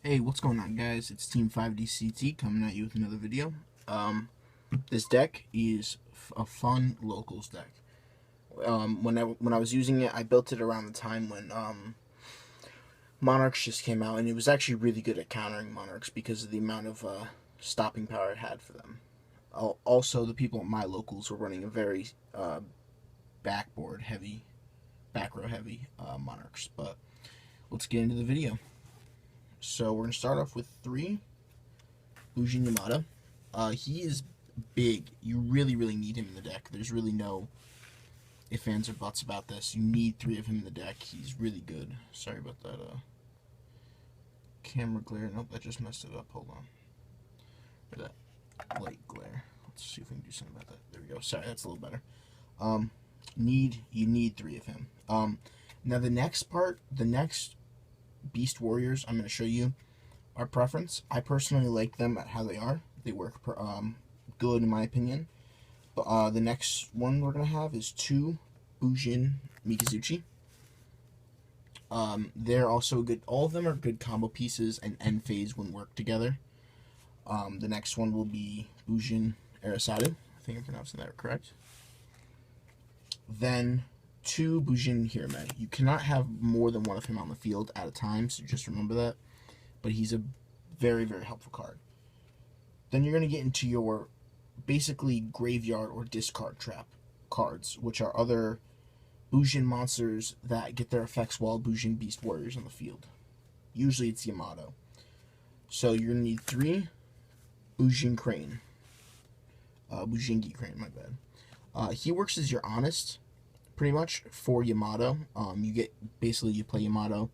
Hey, what's going on, guys? It's Team 5DCT coming at you with another video. This deck is a fun locals deck. When I was using it, I built it around the time when Monarchs just came out, and it was actually really good at countering Monarchs because of the amount of stopping power it had for them. Also, the people at my locals were running a very back row heavy Monarchs. But let's get into the video. So we're going to start off with 3 Bujin Yamato. He is big. You really need him in the deck. There's really no ifs, ands, or buts about this. You need 3 of him in the deck. He's really good. Sorry about that camera glare. Nope, that just messed it up. Hold on. For that light glare. Let's see if we can do something about that. There we go. Sorry, that's a little better. You need 3 of him. Now the next Beast Warriors I'm going to show you our preference. I personally like them at how they are. They work good in my opinion. But the next one we're going to have is 2 Bujin Mikazuchi. They're also good. All of them are good combo pieces and end phase when worked together. The next one will be Bujin Arasadu. I think I'm pronouncing that correct. Then 2 Bujin Hirame. You cannot have more than one of him on the field at a time, so just remember that. But he's a very helpful card. Then you're going to get into your basically graveyard or discard trap cards, which are other Bujin monsters that get their effects while Bujin Beast Warriors on the field. Usually it's Yamato. So you're going to need 3 Bujin Crane. Bujingi Crane, my bad. He works as your honest, pretty much, for Yamato. You play Yamato,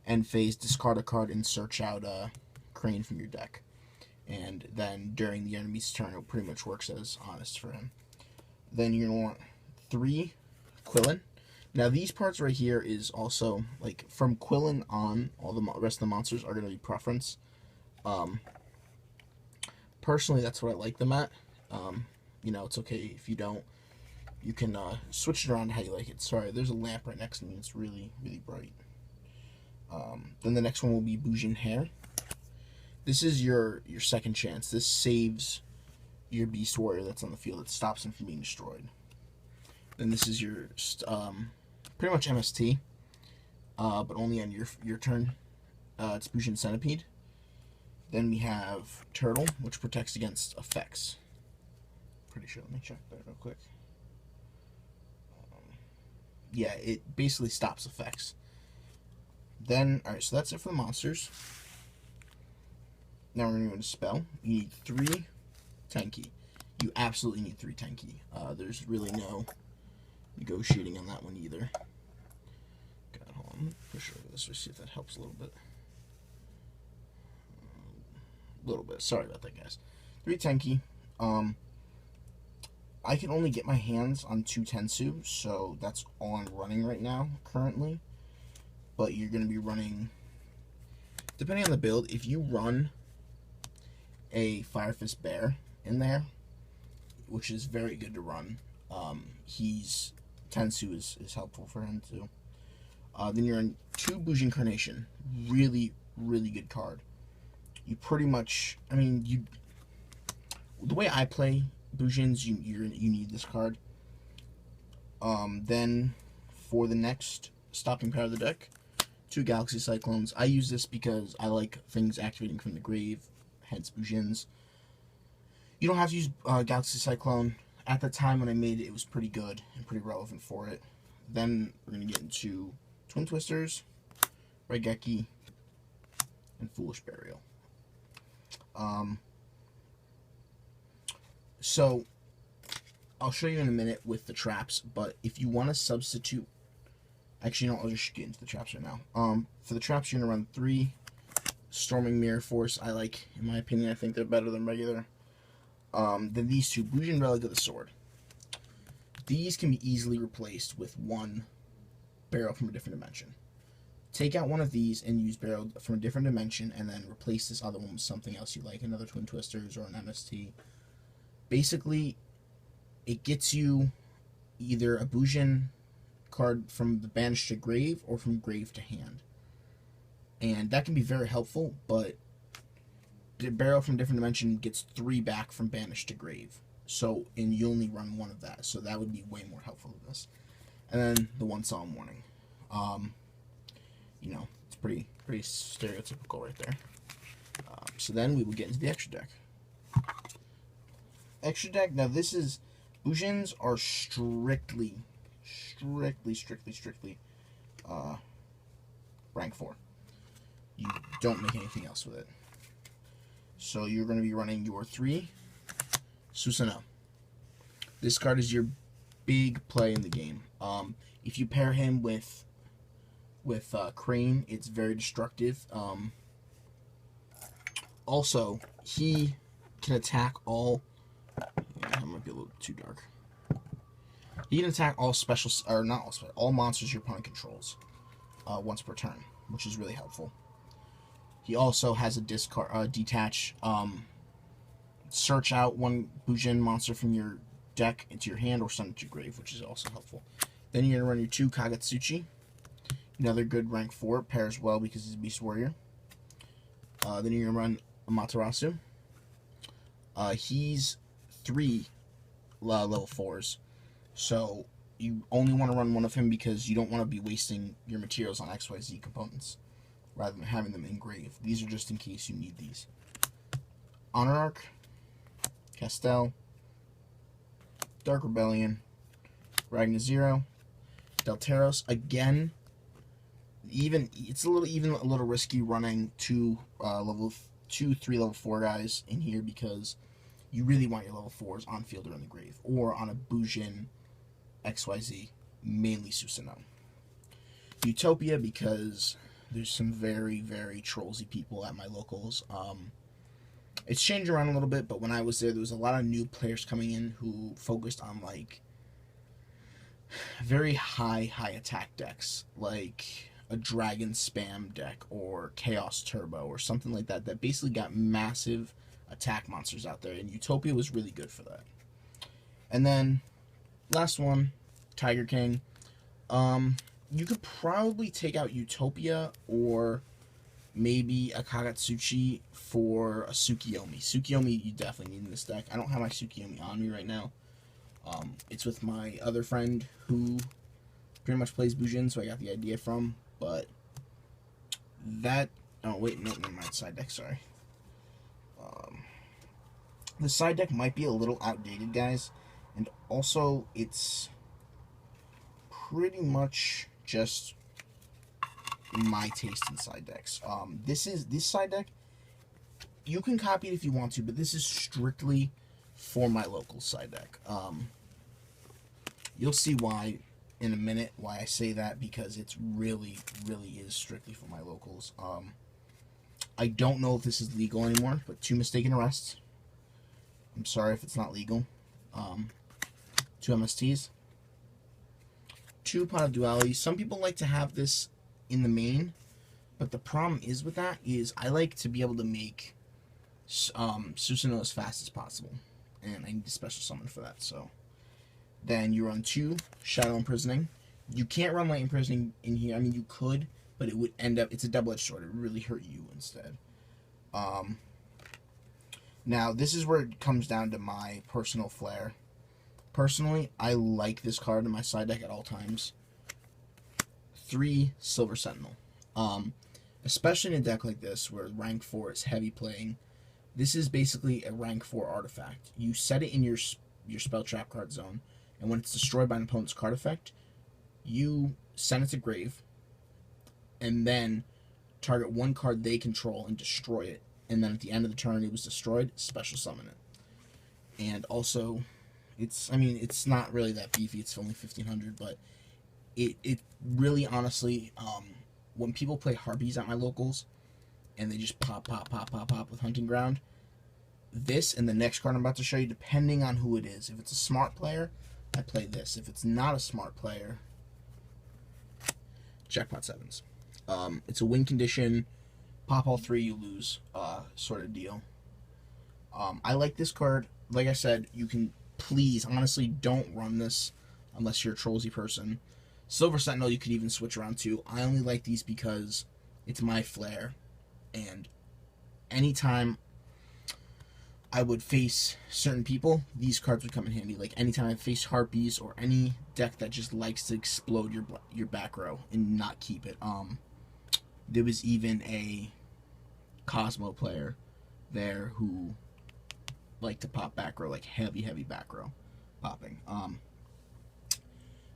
end phase, discard a card, and search out Crane from your deck. And then during the enemy's turn, it pretty much works as honest for him. Then you're going to want 3 Quillen. Now these parts right here is also, like, from Quillen on, all the rest of the monsters are going to be preference. Personally, that's what I like them at. It's okay if you don't. You can switch it around how you like it. Sorry, there's a lamp right next to me. It's really bright. Then the next one will be Bujin Hair. This is your second chance. This saves your Beast Warrior that's on the field. It stops him from being destroyed. Then this is your pretty much MST, but only on your turn. It's Bujin Centipede. Then we have Turtle, which protects against effects. Pretty sure. Let me check that real quick. Yeah, it basically stops effects. Then, alright, so that's it for the monsters. Now we're going to go to spell. You need 3 Tenki. You absolutely need 3 Tenki. There's really no negotiating on that one either. God, hold on. Let me push over this to see if that helps a little bit. Sorry about that, guys. 3 Tenki. I can only get my hands on 2 Tensu, so that's all I'm running right now, currently. But you're going to be running, depending on the build, if you run a Fire Fist Bear in there, which is very good to run, Tensu is helpful for him too. Then you're in 2 Bujin Carnation. Really good card. You pretty much, the way I play Bujins, you need this card. Then for the next stopping power of the deck, 2 Galaxy Cyclones. I use this because I like things activating from the grave, hence Bujins. You don't have to use Galaxy Cyclone. At the time when I made it, it was pretty good and pretty relevant for it. Then we're going to get into Twin Twisters, Raigeki, and Foolish Burial. So, I'll show you in a minute with the traps, but if you want to substitute, actually, no, I'll just get into the traps right now. For the traps, you're going to run 3 Storming Mirror Force. In my opinion, I think they're better than regular. Then these 2, Bujin Relic of the Sword. These can be easily replaced with 1 Barrel from a different dimension. Take out one of these and use Barrel from a different dimension, and then replace this other one with something else you like, another Twin Twisters or an MST. Basically, it gets you either a Bujin card from the banished to grave or from grave to hand. And that can be very helpful, but the Burial from Different Dimension gets 3 back from Banish to Grave. So, and you only run 1 of that, so that would be way more helpful than this. And then the One Solemn Warning. You know, it's pretty stereotypical right there. So then we will get into the extra deck. Extra deck, now this is, Bujins are strictly rank 4. You don't make anything else with it. So you're going to be running your 3 Susanoo. This card is your big play in the game. If you pair him with Crane, it's very destructive. Also, he can attack all. That might be a little too dark. He can attack all special, or not all special, all monsters your opponent controls once per turn, which is really helpful. He also has a detach. Search out 1 Bujin monster from your deck into your hand or send it to your grave, which is also helpful. Then you're going to run your 2 Kagetsuchi. Another good rank 4, pairs well because he's a Beast Warrior. Then you're going to run Amaterasu. He's 3 level 4s. So you only want to run 1 of him because you don't want to be wasting your materials on XYZ components rather than having them engraved. These are just in case you need these. Honor Arc, Castel, Dark Rebellion, Ragna Zero, Delteros. Again, it's a little risky running 2 3 level 4 guys in here because you really want your level 4s on field or in the grave or on a Bujin XYZ, mainly Susanoo. Utopia, because there's some very trollsy people at my locals. It's changed around a little bit, but when I was there was a lot of new players coming in who focused on like very high attack decks, like a Dragon Spam deck or Chaos Turbo or something like that, that basically got massive attack monsters out there, and Utopia was really good for that. And then last one, Tiger King. You could probably take out Utopia or maybe a Kagetsuchi for a Tsukiyomi. Tsukiyomi you definitely need in this deck. I don't have my Tsukiyomi on me right now. It's with my other friend who pretty much plays Bujin, so I got the idea from. But that... Oh, wait, no, never mind. Side deck, sorry. The side deck might be a little outdated, guys. And also, it's pretty much just my taste in side decks. This side deck, you can copy it if you want to, but this is strictly for my local side deck. You'll see why in a minute why I say that, because it's really is strictly for my locals. I don't know if this is legal anymore, but 2 mistaken arrests. I'm sorry if it's not legal. 2 MSTs. 2 Pot of Duality. Some people like to have this in the main, but the problem is with that is I like to be able to make Susanoo as fast as possible, and I need a special summon for that. So then you run 2 Shadow Imprisoning. You can't run Light Imprisoning in here. I mean, you could, but it would end up, it's a double-edged sword. It would really hurt you instead. Now, this is where it comes down to my personal flair. Personally, I like this card in my side deck at all times. 3 Silver Sentinel. Especially in a deck like this, where rank 4 is heavy playing. This is basically a rank 4 artifact. You set it in your spell trap card zone, and when it's destroyed by an opponent's card effect, you send it to grave, and then target 1 card they control and destroy it. And then at the end of the turn it was destroyed, special summon it. And also, it's not really that beefy, it's only 1500, but it really, honestly, when people play Harpies at my locals, and they just pop with Hunting Ground, this and the next card I'm about to show you, depending on who it is. If it's a smart player, I play this. If it's not a smart player, Jackpot Sevens. It's a win condition, pop all 3, you lose, sort of deal. I like this card. Like I said, you can please, honestly, don't run this unless you're a Trollsy person. Silver Sentinel you could even switch around to. I only like these because It's my flair, and anytime I would face certain people, these cards would come in handy. Like anytime I face Harpies or any deck that just likes to explode your back row and not keep it. There was even a Cosmo player there who liked to pop back row, like heavy back row popping.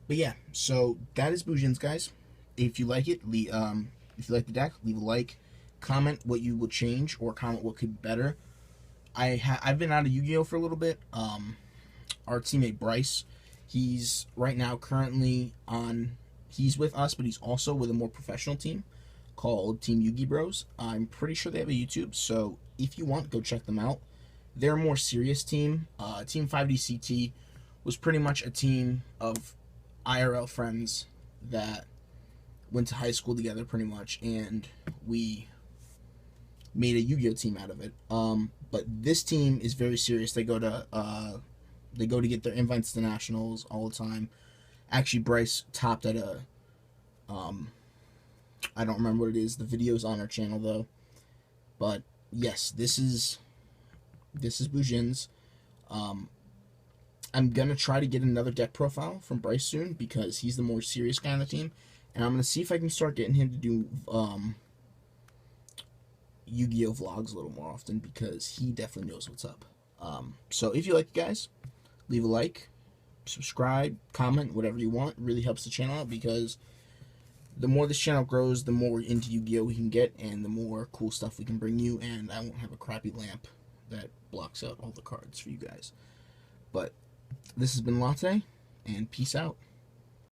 But yeah, so that is Bujins, guys. If you like it, if you like the deck, leave a like, comment what you would change, or comment what could be better. I've been out of Yu-Gi-Oh for a little bit. Our teammate Bryce, he's right now currently he's with us, but he's also with a more professional team called Team Yu-Gi Bros. I'm pretty sure they have a YouTube, so if you want, go check them out. They're a more serious team. Team 5DCT was pretty much a team of IRL friends that went to high school together pretty much, and we made a Yu-Gi-Oh team out of it. But this team is very serious. They go to get their invites to nationals all the time. Actually, Bryce topped at a I don't remember what it is. The video's on our channel though. But yes, this is Bujins. I'm gonna try to get another deck profile from Bryce soon because he's the more serious guy on the team, and I'm gonna see if I can start getting him to do Yu-Gi-Oh vlogs a little more often because he definitely knows what's up. So if you like it, guys, leave a like, subscribe, comment, whatever you want. It really helps the channel out because the more this channel grows, the more into Yu-Gi-Oh we can get, and the more cool stuff we can bring you, and I won't have a crappy lamp that blocks out all the cards for you guys. But this has been Latte, and peace out.